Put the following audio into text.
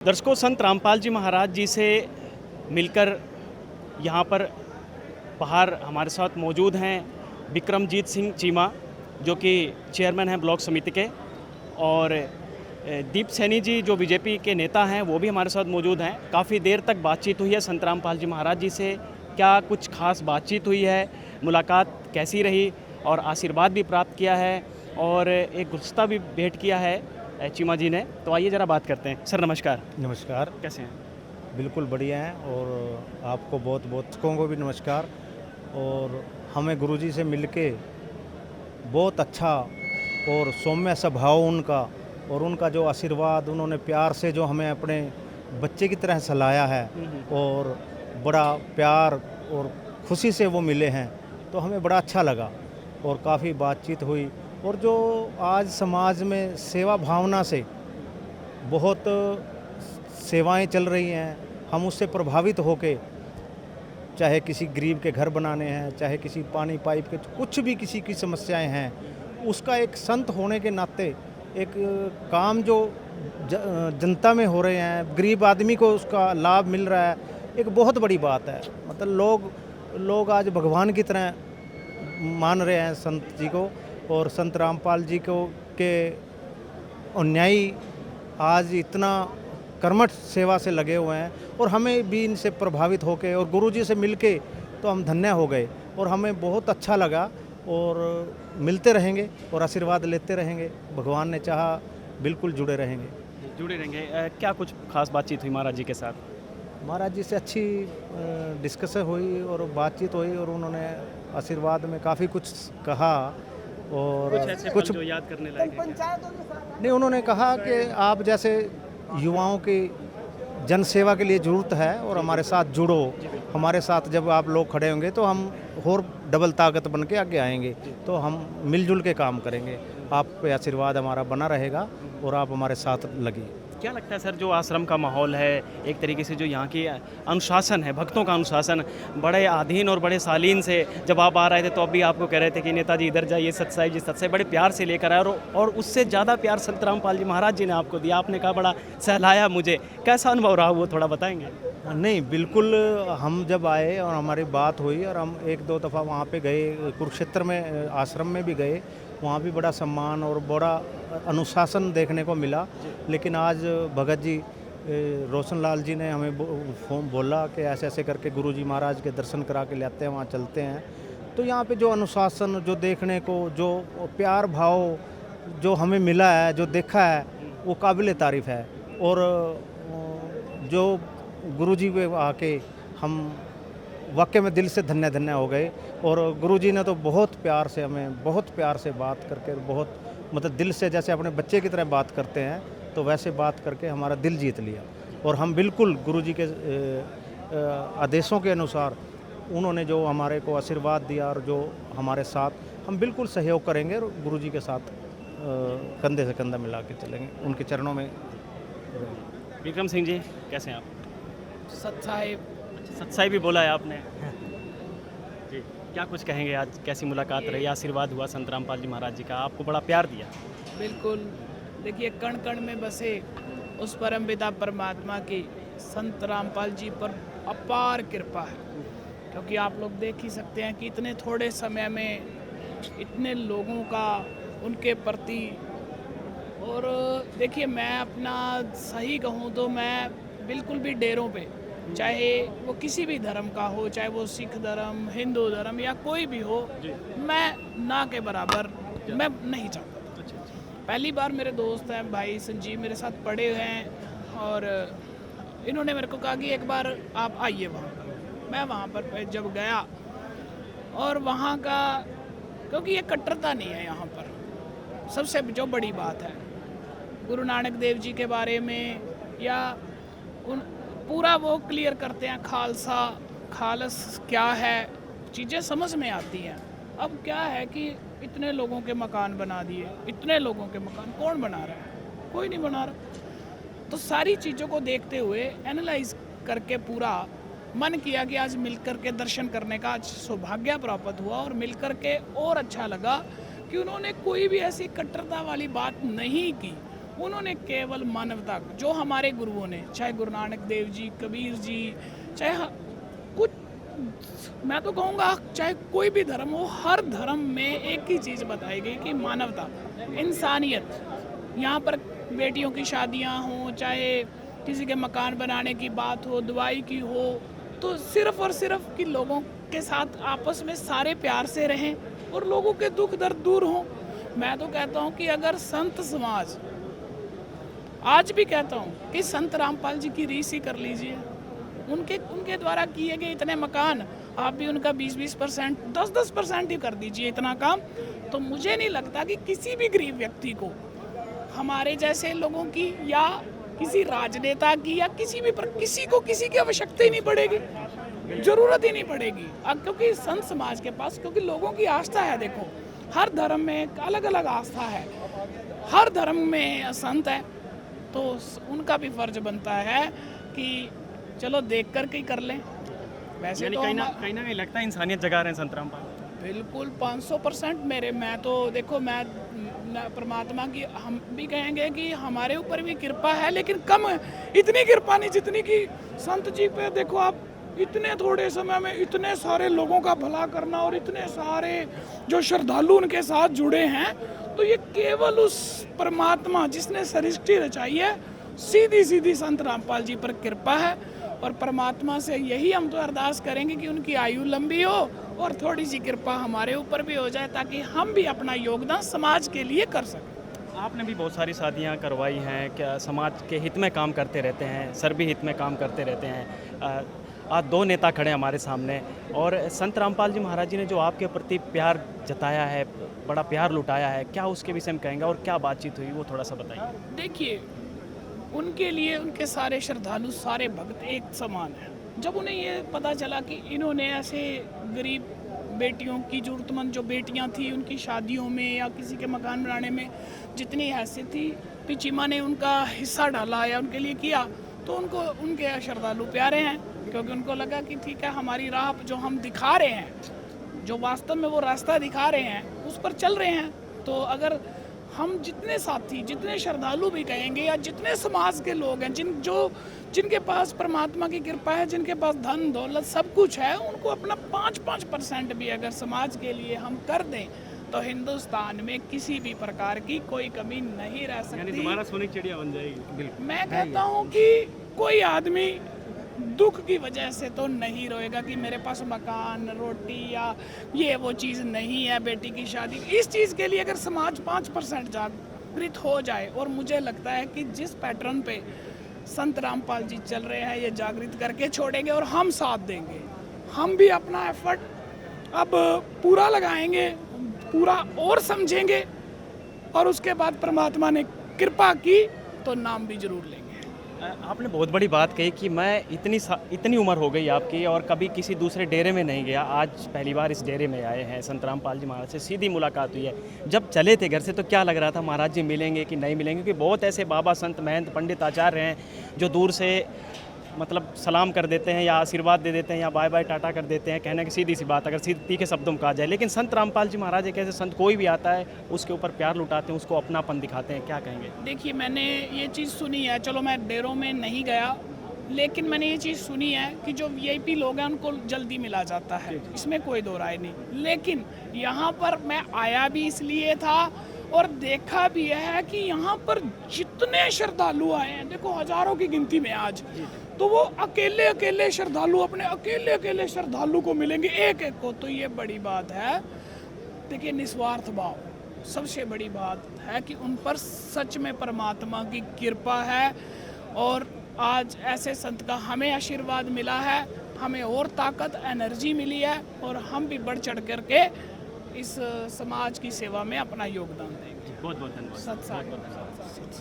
दर्शकों, संत रामपाल जी महाराज जी से मिलकर यहाँ पर बाहर हमारे साथ मौजूद हैं विक्रमजीत सिंह चीमा, जो कि चेयरमैन हैं ब्लॉक समिति के, और दीप सैनी जी जो बीजेपी के नेता हैं वो भी हमारे साथ मौजूद हैं। काफ़ी देर तक बातचीत हुई है संत रामपाल जी महाराज जी से। क्या कुछ खास बातचीत हुई है, मुलाकात कैसी रही, और आशीर्वाद भी प्राप्त किया है और एक गुलदस्ता भी भेंट किया है चीमा जी ने। तो आइए ज़रा बात करते हैं। सर नमस्कार। नमस्कार। कैसे हैं? बिल्कुल बढ़िया हैं, और आपको बहुत बहुत दर्शकों को भी नमस्कार। और हमें गुरुजी से मिलके बहुत अच्छा और सौम्य स्वभाव उनका, और उनका जो आशीर्वाद, उन्होंने प्यार से जो हमें अपने बच्चे की तरह सलाया है, और बड़ा प्यार और खुशी से वो मिले हैं, तो हमें बड़ा अच्छा लगा और काफ़ी बातचीत हुई। और जो आज समाज में सेवा भावना से बहुत सेवाएं चल रही हैं, हम उससे प्रभावित होके, चाहे किसी गरीब के घर बनाने हैं, चाहे किसी पानी पाइप के, कुछ भी किसी की समस्याएं हैं, उसका एक संत होने के नाते एक काम जो जनता में हो रहे हैं, गरीब आदमी को उसका लाभ मिल रहा है, एक बहुत बड़ी बात है। मतलब लोग आज भगवान की तरह मान रहे हैं संत जी को, और संत रामपाल जी को के अन्यायी आज इतना कर्मठ सेवा से लगे हुए हैं, और हमें भी इनसे प्रभावित होकर और गुरुजी से मिलके तो हम धन्य हो गए, और हमें बहुत अच्छा लगा। और मिलते रहेंगे और आशीर्वाद लेते रहेंगे, भगवान ने चाहा बिल्कुल जुड़े रहेंगे। क्या कुछ खास बातचीत हुई महाराज जी के साथ? महाराज जी से अच्छी डिस्कशन हुई और बातचीत हुई, और उन्होंने आशीर्वाद में काफ़ी कुछ कहा, और कुछ ऐसे पल जो याद करने लायक है क्या? नहीं, उन्होंने कहा कि आप जैसे युवाओं की जन सेवा के लिए ज़रूरत है, और हमारे साथ जुड़ो, हमारे साथ जब आप लोग खड़े होंगे तो हम और डबल ताकत बन के आगे आएंगे, तो हम मिलजुल के काम करेंगे। आप पे आशीर्वाद हमारा बना रहेगा और आप हमारे साथ लगिए। क्या लगता है सर, जो आश्रम का माहौल है, एक तरीके से जो यहाँ की अनुशासन है, भक्तों का अनुशासन, बड़े आधीन और बड़े सालीन से, जब आप आ रहे थे तो अब भी आपको कह रहे थे कि नेताजी इधर जाइए, सतसाई जी सतसाई, बड़े प्यार से लेकर आए, और उससे ज़्यादा प्यार संत रामपाल जी महाराज जी ने आपको दिया। आपने कहा बड़ा सहलाया मुझे, कैसा अनुभव रहा वो थोड़ा बताएंगे? नहीं, बिल्कुल। हम जब आए और हमारी बात हुई, और हम एक दो दफ़ा वहाँ पे गए, कुरुक्षेत्र में आश्रम में भी गए, वहाँ भी बड़ा सम्मान और बड़ा अनुशासन देखने को मिला। लेकिन आज भगत जी रोशन लाल जी ने हमें फोन बोला कि ऐसे ऐसे करके गुरुजी महाराज के दर्शन करा के ले आते हैं, वहाँ चलते हैं। तो यहाँ पे जो अनुशासन, जो देखने को, जो प्यार भाव जो हमें मिला है, जो देखा है, वो काबिल तारीफ़ है। और जो गुरुजी पे आके हम वाकई में दिल से धन्य धन्य हो गए। और गुरुजी ने तो बहुत प्यार से हमें, बहुत प्यार से बात करके, बहुत मतलब दिल से, जैसे अपने बच्चे की तरह बात करते हैं, तो वैसे बात करके हमारा दिल जीत लिया। और हम बिल्कुल गुरुजी के आदेशों के अनुसार, उन्होंने जो हमारे को आशीर्वाद दिया और जो हमारे साथ, हम बिल्कुल सहयोग करेंगे और गुरुजी के साथ कंधे से कंधा मिला के चलेंगे, उनके चरणों में। विक्रम सिंह जी, कैसे हैं आप? सतसाई भी बोला है आपने जी। क्या कुछ कहेंगे, आज कैसी मुलाकात रही, आशीर्वाद हुआ संत रामपाल जी महाराज जी का, आपको बड़ा प्यार दिया? बिल्कुल। देखिए, कण कण में बसे उस परम पिता परमात्मा की संत रामपाल जी पर अपार कृपा है, क्योंकि आप लोग देख ही सकते हैं कि इतने थोड़े समय में इतने लोगों का उनके प्रति। और देखिए, मैं अपना सही कहूँ तो मैं बिल्कुल भी डेरों पे, चाहे वो किसी भी धर्म का हो, चाहे वो सिख धर्म, हिंदू धर्म या कोई भी हो, मैं ना के बराबर मैं नहीं चाहता। पहली बार मेरे दोस्त हैं भाई संजीव, मेरे साथ पढ़े हुए हैं, और इन्होंने मेरे को कहा कि एक बार आप आइए वहाँ। मैं वहाँ पर जब गया, और वहाँ का, क्योंकि ये कट्टरता नहीं है यहाँ पर, सबसे जो बड़ी बात है गुरु नानक देव जी के बारे में, या उन पूरा वो क्लियर करते हैं, खालसा खालस क्या है, चीज़ें समझ में आती हैं। अब क्या है कि इतने लोगों के मकान बना दिए, इतने लोगों के मकान कौन बना रहा है? कोई नहीं बना रहा। तो सारी चीज़ों को देखते हुए एनालाइज करके पूरा मन किया कि आज मिलकर के दर्शन करने का आज सौभाग्य प्राप्त हुआ, और मिलकर के और अच्छा लगा कि उन्होंने कोई भी ऐसी कट्टरता वाली बात नहीं की। उन्होंने केवल मानवता, जो हमारे गुरुओं ने, चाहे गुरु नानक देव जी, कबीर जी, चाहे कुछ, मैं तो कहूँगा चाहे कोई भी धर्म हो, हर धर्म में एक ही चीज़ बताई गई कि मानवता, इंसानियत। यहाँ पर बेटियों की शादियाँ हों, चाहे किसी के मकान बनाने की बात हो, दवाई की हो, तो सिर्फ और सिर्फ कि लोगों के साथ आपस में सारे प्यार से रहें और लोगों के दुख दर्द दूर हों। मैं तो कहता हूँ कि अगर संत समाज, आज भी कहता हूँ कि संत रामपाल जी की रीस ही कर लीजिए, उनके द्वारा किए गए इतने मकान, आप भी उनका 20-20%, 10-10% ही कर दीजिए इतना काम, तो मुझे नहीं लगता कि किसी भी गरीब व्यक्ति को, हमारे जैसे लोगों की या किसी राजनेता की या किसी भी किसी को किसी की आवश्यकता ही नहीं पड़ेगी, जरूरत ही नहीं पड़ेगी। अब क्योंकि संत समाज के पास, क्योंकि लोगों की आस्था है, देखो हर धर्म में एक अलग अलग आस्था है, हर धर्म में संत है, तो उनका भी फर्ज बनता है कि चलो देख कर के ही कर लें। वैसे तो कहीं ना कहीं लगता है इंसानियत जगा रहे हैं संत रामपाल। बिल्कुल 500% मेरे, मैं तो देखो, मैं परमात्मा की, हम भी कहेंगे कि हमारे ऊपर भी कृपा है, लेकिन कम है, इतनी कृपा नहीं जितनी कि संत जी पे। देखो आप, इतने थोड़े समय में इतने सारे लोगों का भला करना और इतने सारे जो श्रद्धालु उनके साथ जुड़े हैं, तो ये केवल उस परमात्मा जिसने सृष्टि रचाई है, सीधी सीधी संत रामपाल जी पर कृपा है। और परमात्मा से यही हम तो अरदास करेंगे कि उनकी आयु लंबी हो और थोड़ी सी कृपा हमारे ऊपर भी हो जाए, ताकि हम भी अपना योगदान समाज के लिए कर सकें। आपने भी बहुत सारी शादियां करवाई हैं, क्या समाज के हित में काम करते रहते हैं, सर भी हित में काम करते रहते हैं। आज दो नेता खड़े हमारे सामने, और संत रामपाल जी महाराज जी ने जो आपके प्रति प्यार जताया है, बड़ा प्यार लुटाया है, क्या उसके विषय में कहेंगे और क्या बातचीत हुई वो थोड़ा सा बताइए। देखिए, उनके लिए उनके सारे श्रद्धालु, सारे भक्त एक समान हैं। जब उन्हें ये पता चला कि इन्होंने ऐसे गरीब बेटियों की, ज़रूरतमंद जो बेटियां थी, उनकी शादियों में या किसी के मकान बनाने में जितनी हैसियत थी, पिचीमा ने उनका हिस्सा डाला या उनके लिए किया, तो उनको उनके श्रद्धालु प्यारे हैं, क्योंकि उनको लगा कि ठीक है, हमारी राह जो हम दिखा रहे हैं, जो वास्तव में वो रास्ता दिखा रहे हैं, उस पर चल रहे हैं। तो अगर हम जितने साथी, जितने श्रद्धालु भी कहेंगे, या जितने समाज के लोग हैं, जिनके पास परमात्मा की कृपा है, जिनके पास धन दौलत सब कुछ है, उनको अपना 5% भी अगर समाज के लिए हम कर दें, तो हिंदुस्तान में किसी भी प्रकार की कोई कमी नहीं रह सकती। तुम्हारा सोने की चिड़िया बन जाएगी। बिल्कुल। मैं कहता हूँ कि कोई आदमी दुख की वजह से तो नहीं रोएगा कि मेरे पास मकान, रोटी या ये वो चीज़ नहीं है, बेटी की शादी। इस चीज़ के लिए अगर समाज 5% जागृत हो जाए, और मुझे लगता है कि जिस पैटर्न पे संत रामपाल जी चल रहे हैं, ये जागृत करके छोड़ेंगे और हम साथ देंगे। हम भी अपना एफर्ट अब पूरा लगाएंगे, पूरा और समझेंगे, और उसके बाद परमात्मा ने कृपा की तो नाम भी जरूर लेंगे। आपने बहुत बड़ी बात कही कि मैं इतनी उम्र हो गई आपकी और कभी किसी दूसरे डेरे में नहीं गया, आज पहली बार इस डेरे में आए हैं। संत रामपाल जी महाराज से सीधी मुलाकात हुई है। जब चले थे घर से तो क्या लग रहा था, महाराज जी मिलेंगे कि नहीं मिलेंगे? क्योंकि बहुत ऐसे बाबा, संत, महंत, पंडित, आचार्य हैं जो दूर से मतलब सलाम कर देते हैं या आशीर्वाद दे देते हैं या बाय बाय टाटा कर देते हैं, कहने की सीधी सी बात, अगर सीधी के शब्दों में कहा जाए। लेकिन संत रामपाल जी महाराज एक ऐसे संत, कोई भी आता है उसके ऊपर प्यार लुटाते हैं, उसको अपनापन दिखाते हैं, क्या कहेंगे? देखिए, मैंने ये चीज़ सुनी है, चलो मैं डेरों में नहीं गया, लेकिन मैंने ये चीज़ सुनी है कि जो वीआईपी लोग हैं उनको जल्दी मिला जाता है, इसमें कोई दो राय नहीं। लेकिन यहाँ पर मैं आया भी इसलिए था और देखा भी है कि यहाँ पर जितने श्रद्धालु आए हैं, देखो हजारों की गिनती में आज, तो वो अकेले अकेले श्रद्धालु, अपने अकेले अकेले श्रद्धालु को मिलेंगे, एक एक को। तो ये बड़ी बात है। देखिए, निस्वार्थ भाव सबसे बड़ी बात है कि उन पर सच में परमात्मा की कृपा है, और आज ऐसे संत का हमें आशीर्वाद मिला है, हमें और ताकत, एनर्जी मिली है, और हम भी बढ़ चढ़ करके इस समाज की सेवा में अपना योगदान देंगे। बहुत बहुत धन्यवाद। सत्संग।